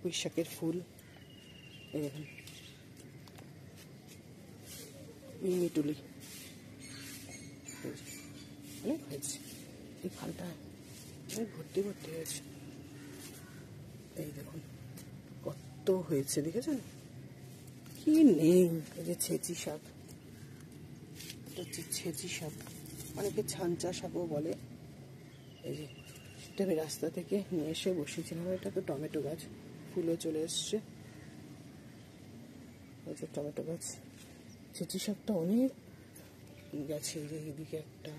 পুঁইশাকের ফুল, এই দেখুন মিটুলি অনেক হয়েছে। এই খালটা অনেক ভর্তি ভর্তি হয়েছে। এই দেখুন কত হয়েছে দেখেছেন, কি নেই। এই যে ছেঁচি শাক, এটা হচ্ছে ছেঁচি শাক, অনেকে ছাঞ্চা শাকও বলে। এই যে এটা আমি রাস্তা থেকে নিয়ে এসে বসিয়েছিলাম। এটা তো টমেটো গাছ, ফুলও চলে এসছে। এই যে টমেটো গাছ, ছেঁচি শাকটা অনেক গেছে। এই যে এইদিকে একটা,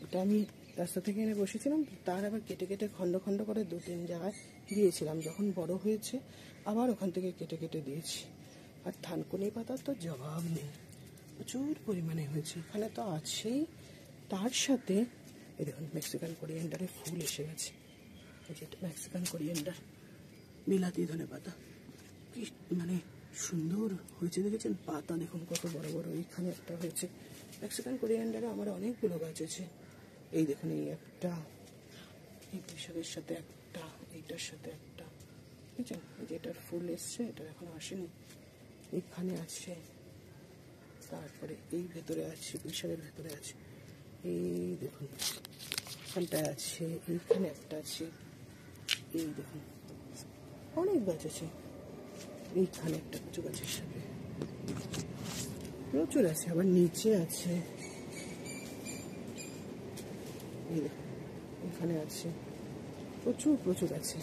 এটা আমি রাস্তা থেকে এনে বসেছিলাম, তার আবার কেটে কেটে খণ্ড খণ্ড করে 2-3 জায়গায় দিয়েছিলাম। যখন বড় হয়েছে আবার ওখান থেকে কেটে কেটে দিয়েছি। আর থানকুনি পাতার তো জবাব নেই, প্রচুর পরিমাণে হয়েছে। এখানে তো আছেই, তার সাথে এই দেখুন মেক্সিকান কোরিয়েন্ডারের ফুল এসে গেছে। এই যে মেক্সিকান কোরিয়েন্ডার, বিলাতি ধনে পাতা, কি মানে সুন্দর হয়েছে দেখেছেন। পাতা দেখুন কত বড় বড়। এইখানে একটা হয়েছে। মেক্সিকান কোরিয়েন্ডারে আমার অনেকগুলো গাছ আছে। এই দেখুন এই একটা, এই পুঁইশাকের সাথে একটা, এইটার সাথে একটা, বুঝছেন। এই যে এটার ফুল এসছে, এটা এখনো আসেনি। এইখানে আছে, তারপরে এই ভেতরে আছে, পুঁইশাকের ভেতরে আছে। এই দেখুন এখানটায় আছে, এইখানে একটা আছে। এই দেখুন অনেক গাছ আছে। এইখানে একটা কচু গাছের সাথে প্রচুর আছে, আবার নিচে আছে। এই দেখুন এখানে আছে, প্রচুর প্রচুর আছে।